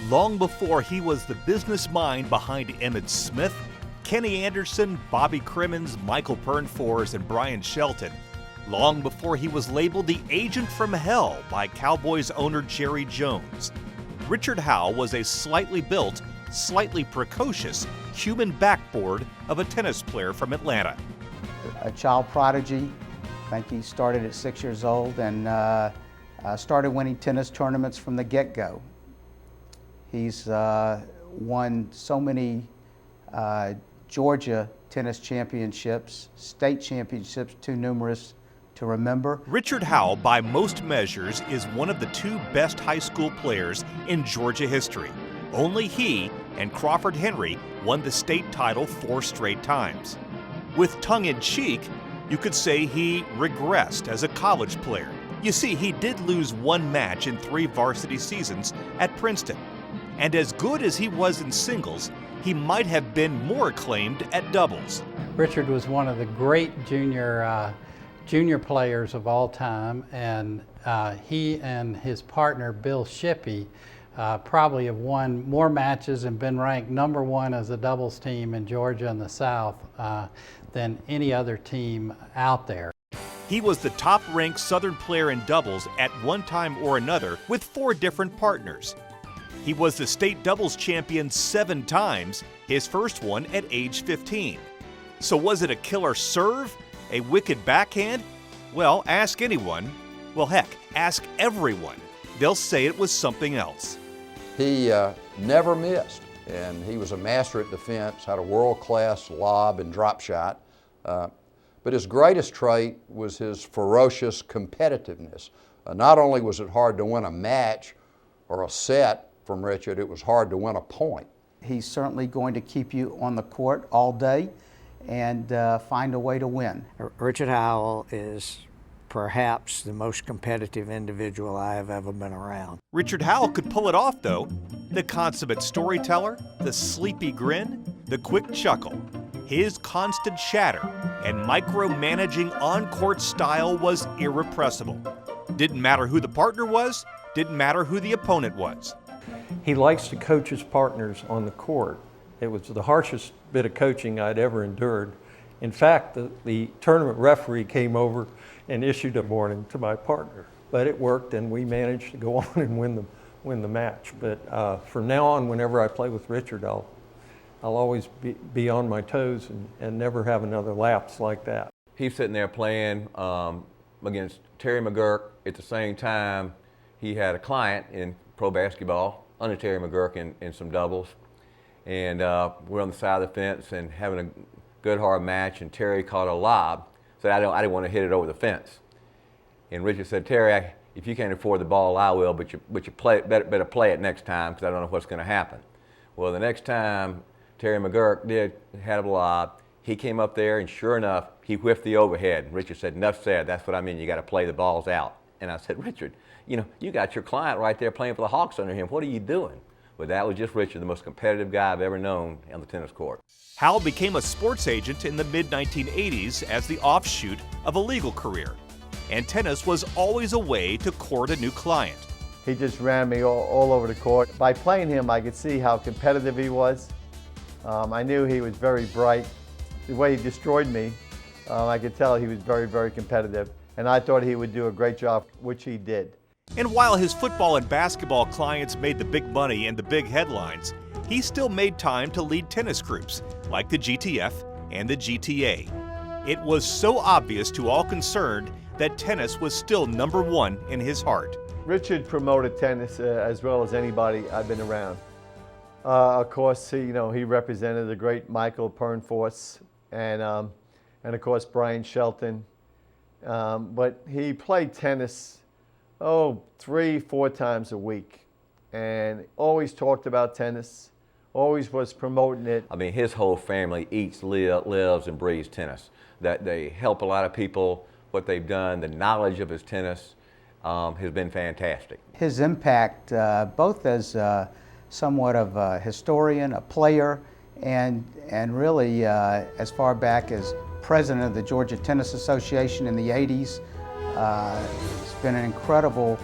long before he was the business mind behind Emmitt Smith, Kenny Anderson, Bobby Crimmins, Michael Pernfors, and Brian Shelton, long before he was labeled the agent from hell by Cowboys owner Jerry Jones, Richard Howell was a slightly built, slightly precocious human backboard of a tennis player from Atlanta. A child prodigy. I think he started at 6 years old and started winning tennis tournaments from the get-go. He's won so many Georgia tennis championships, state championships, too numerous to remember. Richard Howell, by most measures, is one of the two best high school players in Georgia history. Only he and Crawford Henry won the state title 4 straight times. With tongue-in-cheek, you could say he regressed as a college player. You see, he did lose 1 match in 3 varsity seasons at Princeton. And as good as he was in singles, he might have been more acclaimed at doubles. Richard was one of the great junior players of all time, and he and his partner Bill Shippey probably have won more matches and been ranked #1 as a doubles team in Georgia and the South than any other team out there. He was the top-ranked Southern player in doubles at one time or another with 4 different partners. He was the state doubles champion 7 times, his first one at age 15. So was it a killer serve? A wicked backhand? Well, ask anyone. Well, heck, ask everyone. They'll say it was something else. He never missed, and he was a master at defense, had a world-class lob and drop shot. But his greatest trait was his ferocious competitiveness. Not only was it hard to win a match or a set from Richard, it was hard to win a point. He's certainly going to keep you on the court all day and find a way to win. Richard Howell is perhaps the most competitive individual I have ever been around. Richard Howell could pull it off, though. The consummate storyteller, the sleepy grin, the quick chuckle. His constant chatter and micromanaging on-court style was irrepressible. Didn't matter who the partner was, didn't matter who the opponent was. He likes to coach his partners on the court. It was the harshest bit of coaching I'd ever endured. In fact, the tournament referee came over and issued a warning to my partner. But it worked, and we managed to go on and win the match. But from now on, whenever I play with Richard, I'll always be on my toes and never have another lapse like that. He's sitting there playing against Terry McGurk. At the same time, he had a client in pro basketball under Terry McGurk in some doubles. And we're on the side of the fence and having a good hard match, and Terry caught a lob. Said, I didn't want to hit it over the fence. And Richard said, Terry, if you can't afford the ball, I will, but you better play it next time, because I don't know what's going to happen. Well, the next time Terry McGurk had a lob, he came up there, and sure enough, he whiffed the overhead. And Richard said, enough said, that's what I mean, you got to play the balls out. And I said, Richard, you got your client right there playing for the Hawks under him. What are you doing? But that was just Richard, the most competitive guy I've ever known on the tennis court. Howell became a sports agent in the mid-1980s as the offshoot of a legal career. And tennis was always a way to court a new client. He just ran me all over the court. By playing him, I could see how competitive he was. I knew he was very bright. The way he destroyed me, I could tell he was very, very competitive. And I thought he would do a great job, which he did. And while his football and basketball clients made the big money and the big headlines, he still made time to lead tennis groups like the GTF and the GTA. It was so obvious to all concerned that tennis was still #1 in his heart. Richard promoted tennis as well as anybody I've been around. Of course, he represented the great Michael Pernfors and of course Brian Shelton. But he played tennis 3-4 times a week, and always talked about tennis, always was promoting it. I mean, his whole family eats, lives, and breathes tennis. That they help a lot of people, what they've done, the knowledge of his tennis has been fantastic. His impact, both as somewhat of a historian, a player, and really as far back as president of the Georgia Tennis Association in the 80s, it's been an incredible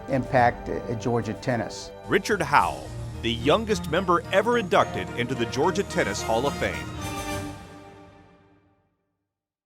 impact at Georgia tennis. Richard Howell, the youngest member ever inducted into the Georgia Tennis Hall of Fame.